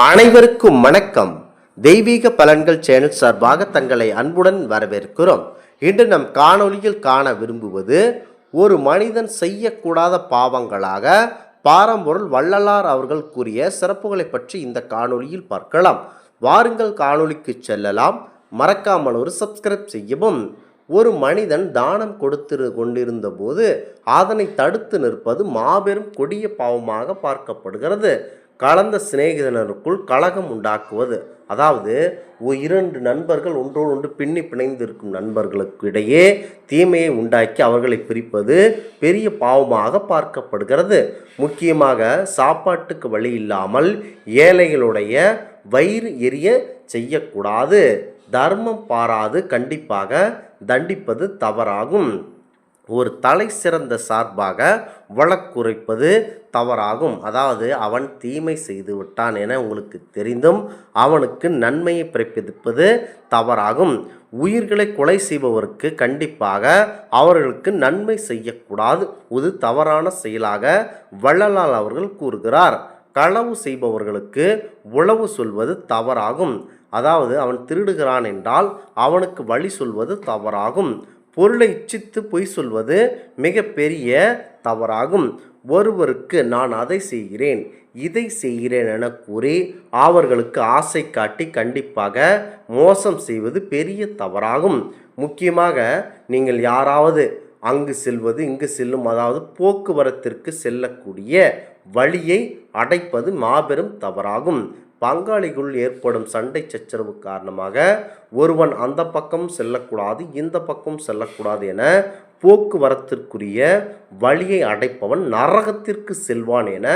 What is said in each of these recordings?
அனைவருக்கும் வணக்கம். தெய்வீக பலன்கள் சேனல் சார்பாக தங்களை அன்புடன் வரவேற்கிறோம். இன்று நம் காணொளியில் காண விரும்புவது ஒரு மனிதன் செய்யக்கூடாத பாவங்களாக பாரம்பொருள் வள்ளலார் அவர்கள் கூறிய சிறப்புகளை பற்றி இந்த காணொளியில் பார்க்கலாம். வாருங்கள் காணொளிக்கு செல்லலாம். மறக்காமல் ஒரு சப்ஸ்கிரைப் செய்யவும். ஒரு மனிதன் தானம் கொடுத்து கொண்டிருந்த போது அதனை தடுத்து நிற்பது மாபெரும் கொடிய பாவமாக பார்க்கப்படுகிறது. கலந்த சிநேகிதனருக்குள் கலகம் உண்டாக்குவது, அதாவது இரண்டு நண்பர்கள் ஒன்றோடு ஒன்று பின்னி பிணைந்திருக்கும் நண்பர்களுக்கு இடையே தீமையை உண்டாக்கி அவர்களை பிரிப்பது பெரிய பாவமாக பார்க்கப்படுகிறது. முக்கியமாக சாப்பாட்டுக்கு வழி இல்லாமல் ஏழைகளுடைய வயிறு எரிய செய்யக்கூடாது. தர்மம் பாராது கண்டிப்பாக தண்டிப்பது தவறாகும். ஒரு தலை சிறந்த சார்பாக வழக்குரைப்பது தவறாகும். அதாவது அவன் தீமை செய்து விட்டான் என உங்களுக்கு தெரிந்தும் அவனுக்கு நன்மையை பிறப்பிப்பது தவறாகும். உயிர்களை கொலை செய்பவருக்கு கண்டிப்பாக அவர்களுக்கு நன்மை செய்யக்கூடாது. இது தவறான செயலாக வள்ளலார் அவர்கள் கூறுகிறார். களவு செய்பவர்களுக்கு உளவு சொல்வது தவறாகும். அதாவது அவன் திருடுகிறான் என்றால் அவனுக்கு வழி சொல்வது தவறாகும். பொருளை இச்சித்து பொய் சொல்வது மிக பெரிய தவறாகும். ஒருவருக்கு நான் அதை செய்கிறேன் இதை செய்கிறேன் என கூறி அவர்களுக்கு ஆசை காட்டி கண்டிப்பாக மோசம் செய்வது பெரிய தவறாகும். முக்கியமாக நீங்கள் யாராவது அங்கு செல்வது இங்கு செல்லும், அதாவது போக்குவரத்திற்கு செல்லக்கூடிய வழியை அடைப்பது மாபெரும் தவறாகும். பங்காளிக்குள் ஏற்படும் சண்டை சச்சரவு காரணமாக ஒருவன் அந்த பக்கம் செல்லக்கூடாது இந்த பக்கம் செல்லக்கூடாது என போக்குவரத்திற்குரிய வழியை அடைப்பவன் நரகத்திற்கு செல்வான் என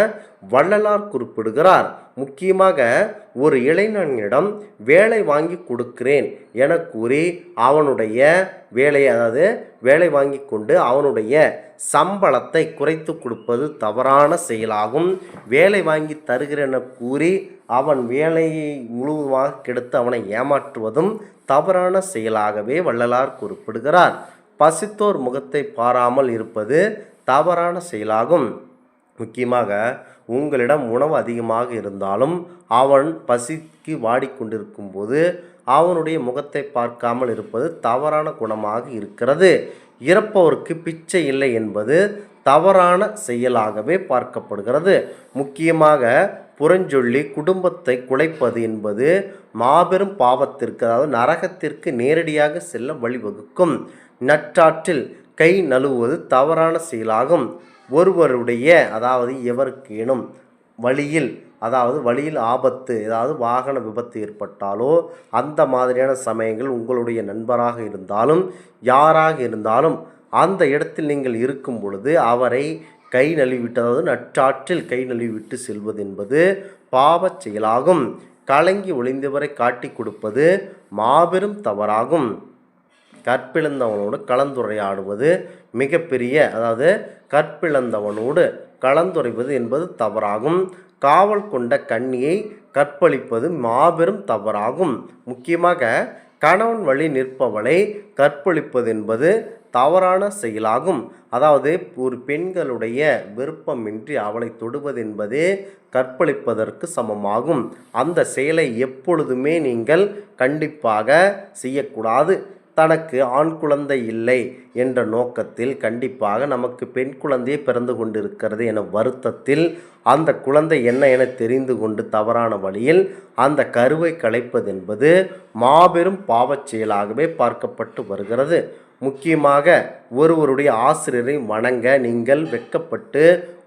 வள்ளலார் குறிப்பிடுகிறார். முக்கியமாக ஒரு இளைஞனிடம் வேலை வாங்கி கொடுக்கிறேன் என கூறி அவனுடைய வேலையை, அதாவது வேலை வாங்கி கொண்டு அவனுடைய சம்பளத்தை குறைத்து கொடுப்பது தவறான செயலாகும். வேலை வாங்கி தருகிறேன் என கூறி அவன் வேலையை முழுவதுமாக கெடுத்து அவனை ஏமாற்றுவதும் தவறான செயலாகவே வள்ளலார் குறிப்பிடுகிறார். பசித்தோர் முகத்தை பாராமல் இருப்பது தவறான செயலாகும். முக்கியமாக உங்களிடம் உணவு அதிகமாக இருந்தாலும் அவன் பசிக்கு வாடிக்கொண்டிருக்கும் போது அவனுடைய முகத்தை பார்க்காமல் இருப்பது தவறான குணமாக இருக்கிறது. இறப்பவருக்கு பிச்சை இல்லை என்பது தவறான செயலாகவே பார்க்கப்படுகிறது. முக்கியமாக புறஞ்சொல்லி குடும்பத்தை குலைப்பது என்பது மாபெரும் பாவத்திற்கு, அதாவது நரகத்திற்கு நேரடியாக செல்ல வழிவகுக்கும். நற்றாற்றில் கை நழுவுவது தவறான செயலாகும். ஒருவருடைய, அதாவது எவருக்கேனும் வழியில் ஆபத்து, அதாவது வாகன விபத்து ஏற்பட்டாலோ அந்த மாதிரியான சமயங்கள் உங்களுடைய நண்பராக இருந்தாலும் யாராக இருந்தாலும் அந்த இடத்தில் நீங்கள் இருக்கும் பொழுது அவரை கை நழுவிவிட்டு, அதாவது நற்றாற்றில் கை நழுவிவிட்டு செல்வது என்பது பாவச் செயலாகும். கலங்கி ஒளிந்தவரை காட்டி கொடுப்பது மாபெரும் தவறாகும். கற்பிழந்தவனோடு கலந்துரையாடுவது மிகப்பெரிய, அதாவது கற்பிழந்தவனோடு கலந்துரைவது என்பது தவறாகும். காவல் கொண்ட கன்னியை கற்பழிப்பது மாபெரும் தவறாகும். முக்கியமாக கணவன் வழி நிற்பவளை கற்பழிப்பது என்பது தவறான செயலாகும். அதாவது ஒரு பெண்களுடைய விருப்பமின்றி அவளை தொடுவது என்பதே கற்பழிப்பதற்கு சமமாகும். அந்த செயலை எப்பொழுதுமே நீங்கள் கண்டிப்பாக செய்யக்கூடாது. தனக்கு ஆண் குழந்தை இல்லை என்ற நோக்கத்தில் கண்டிப்பாக நமக்கு பெண் குழந்தையே பிறந்து கொண்டிருக்கிறது என வருத்தத்தில் அந்த குழந்தை என்ன என தெரிந்து கொண்டு தவறான வழியில் அந்த கருவை கலைப்பது என்பது மாபெரும் பாவச் செயலாகவே பார்க்கப்பட்டு வருகிறது. முக்கியமாக ஒருவருடைய ஆசிரியரை வணங்க நீங்கள் வெட்கப்பட்டு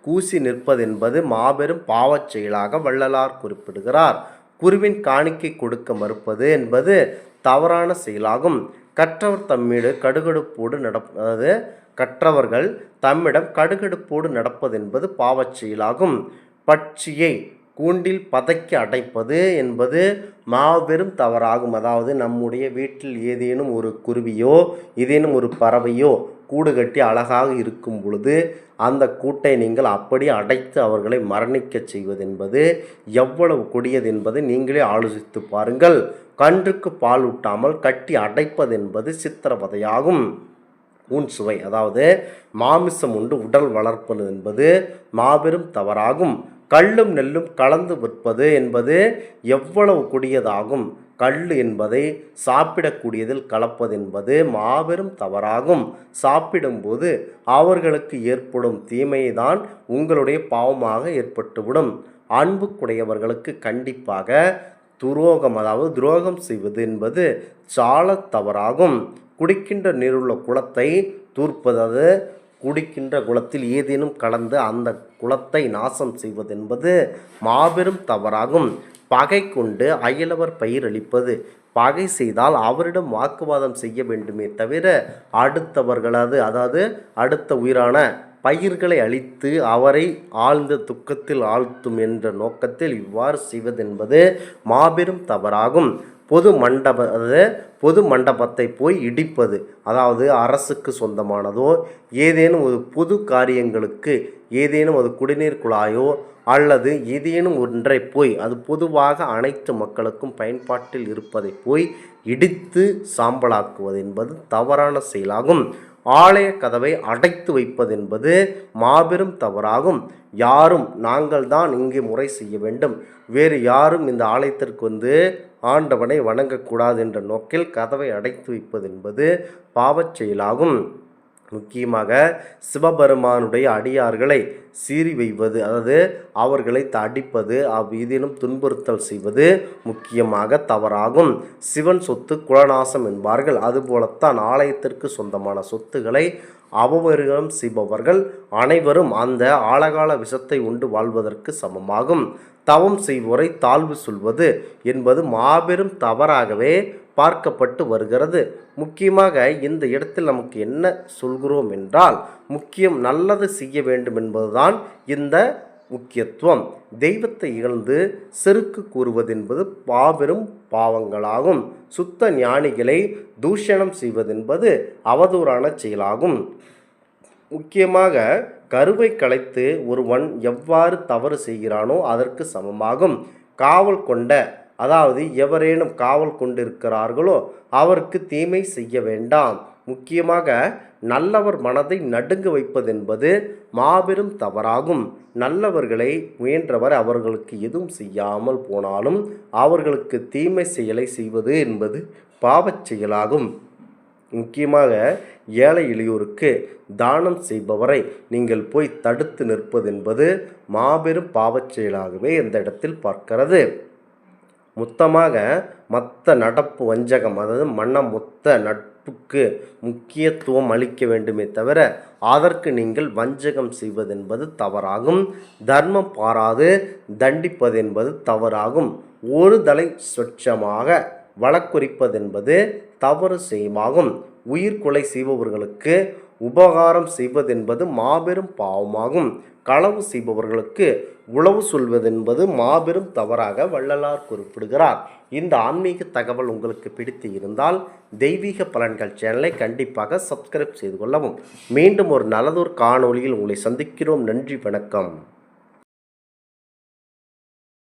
கூசி நிற்பதென்பது மாபெரும் பாவச் செயலாக வள்ளலார் குறிப்பிடுகிறார். குருவின் காணிக்கை கொடுக்க மறுப்பது என்பது தவறான செயலாகும். கற்றவர் தம்மீது கடுகடுப்போடு கற்றவர்கள் தம்மிடம் கடுகடுப்போடு நடப்பது என்பது பாவச் செயலாகும். பட்சியை கூண்டில் பதைக்கி அடைப்பது என்பது மாபெரும் தவறாகும். அதாவது நம்முடைய வீட்டில் ஏதேனும் ஒரு குருவியோ ஏதேனும் ஒரு பறவையோ கூடு கட்டி அழகாக இருக்கும் பொழுது அந்த கூட்டை நீங்கள் அப்படி அடைத்து அவர்களை மரணிக்க செய்வது என்பது எவ்வளவு கொடியது என்பதை நீங்களே ஆலோசித்து பாருங்கள். கன்றுக்கு பால் ஊட்டாமல் கட்டி அடைப்பது என்பது சித்திரவதையாகும். சுவை, அதாவது மாமிசம் உண்டு உடல் வளர்ப்பது என்பது மாபெரும் தவறாகும். கள்ளும் நெல்லும் கலந்து விற்பது என்பது எவ்வளவு கொடியதாகும். கல் என்பதை சாப்பிடக்கூடியதில் கலப்பது என்பது மாபெரும் தவறாகும். சாப்பிடும்போது அவர்களுக்கு ஏற்படும் தீமைதான் உங்களுடைய பாவமாக ஏற்பட்டுவிடும். அன்புக்குடையவர்களுக்கு கண்டிப்பாக துரோகம் செய்வது என்பது சால தவறாகும். குடிக்கின்ற நீருள்ள குளத்தை தூர்ப்பது, குடிக்கின்ற குளத்தில் ஏதேனும் கலந்து அந்த குளத்தை நாசம் செய்வது என்பது மாபெரும் தவறாகும். பகை கொண்டு அயலவர் பயிரளிப்பது, பகை செய்தால் அவரிடம் வாக்குவாதம் செய்ய வேண்டுமே தவிர அடுத்த உயிரான பயிர்களை அழித்து அவரை ஆழ்ந்த துக்கத்தில் ஆழ்த்தும் என்ற நோக்கத்தில் இவ்வாறு செய்வதென்பது மாபெரும் தவறாகும். பொது மண்டபத்தை போய் இடிப்பது, அதாவது அரசுக்கு சொந்தமானதோ ஏதேனும் ஒரு பொது காரியங்களுக்கு ஏதேனும் ஒரு குடிநீர் குழாயோ அல்லது ஏதேனும் ஒன்றை போய் அது பொதுவாக அனைத்து மக்களுக்கும் பயன்பாட்டில் இருப்பதை போய் இடித்து சாம்பலாக்குவது என்பது தவறான செயலாகும். ஆலய கதவை அடைத்து வைப்பது என்பது மாபெரும் தவறாகும். யாரும் நாங்கள் தான் இங்கே முறை செய்ய வேண்டும், வேறு யாரும் இந்த ஆலயத்திற்கு வந்து ஆண்டவனை வணங்கக்கூடாது என்ற நோக்கில் கதவை அடைத்து வைப்பது என்பது பாவச் செயலாகும். முக்கியமாக சிவபெருமானுடைய அடியார்களை சீறி வைவது, அதாவது அவர்களை அடிப்பது, ஏதேனும் துன்புறுத்தல் செய்வது முக்கியமாக தவறாகும். சிவன் சொத்து குலநாசம் என்பார்கள். அதுபோலத்தான் ஆலயத்திற்கு சொந்தமான சொத்துக்களை அபகரிகம் செய்பவர்கள் அனைவரும் அந்த ஆழகால விஷத்தை உண்டு வாழ்வதற்கு சமமாகும். தவம் செய்வோரை தாழ்வு சொல்வது என்பது மாபெரும் தவறாகவே பார்க்கப்பட்டு வருகிறது. முக்கியமாக இந்த இடத்தில் நமக்கு என்ன சொல்கிறோம் என்றால், நல்லது செய்ய வேண்டும் என்பதுதான் இந்த முக்கியத்துவம். தெய்வத்தை இகழ்ந்து செருக்கு கூறுவது என்பது மாபெரும் பாவங்களாகும். சுத்த ஞானிகளை தூஷணம் செய்வதென்பது அவதூறான செயலாகும். முக்கியமாக கருவை கலைத்து ஒருவன் எவ்வாறு தவறு செய்கிறானோ அதற்கு சமமாகும். காவல் கொண்ட, அதாவது எவரேனும் காவல் கொண்டிருக்கிறார்களோ அவருக்கு தீமை செய்ய வேண்டாம். முக்கியமாக நல்லவர் மனதை நடுங்க வைப்பதென்பது மாபெரும் தவறாகும். நல்லவர்களை முயன்றவர் அவர்களுக்கு எதுவும் செய்யாமல் போனாலும் அவர்களுக்கு தீமை செயலை செய்வது என்பது பாவச் செயலாகும். முக்கியமாக ஏழை எளியோருக்கு தானம் செய்பவரை நீங்கள் போய் தடுத்து நிற்பது என்பது மாபெரும் பாவச் செயலாகவே இந்த இடத்தில் பார்க்கிறது. மொத்தமாக மற்ற நடப்பு வஞ்சகம், அதாவது மொத்த நட்புக்கு முக்கியத்துவம் அளிக்க வேண்டுமே தவிர அதற்கு நீங்கள் வஞ்சகம் செய்வதென்பது தவறாகும். தர்மம் பாராது தண்டிப்பது என்பது தவறாகும். ஒரு தலை சொச்சமாக வழக்குறிப்பதென்பது தவறு செய்யமாகும். உயிர் கொலை செய்பவர்களுக்கு உபகாரம் செய்வதென்பது மாபெரும் பாவமாகும். களவு செய்பவர்களுக்கு உளவு சொல்வதென்பது மாபெரும் தவறாக வள்ளலார் குறிப்பிடுகிறார். இந்த ஆன்மீக தகவல் உங்களுக்கு பிடித்து இருந்தால் தெய்வீக பலன்கள் சேனலை கண்டிப்பாக சப்ஸ்கிரைப் செய்து கொள்ளவும். மீண்டும் ஒரு நல்லதொரு காணொளியில் உங்களை சந்திக்கிறோம். நன்றி, வணக்கம்.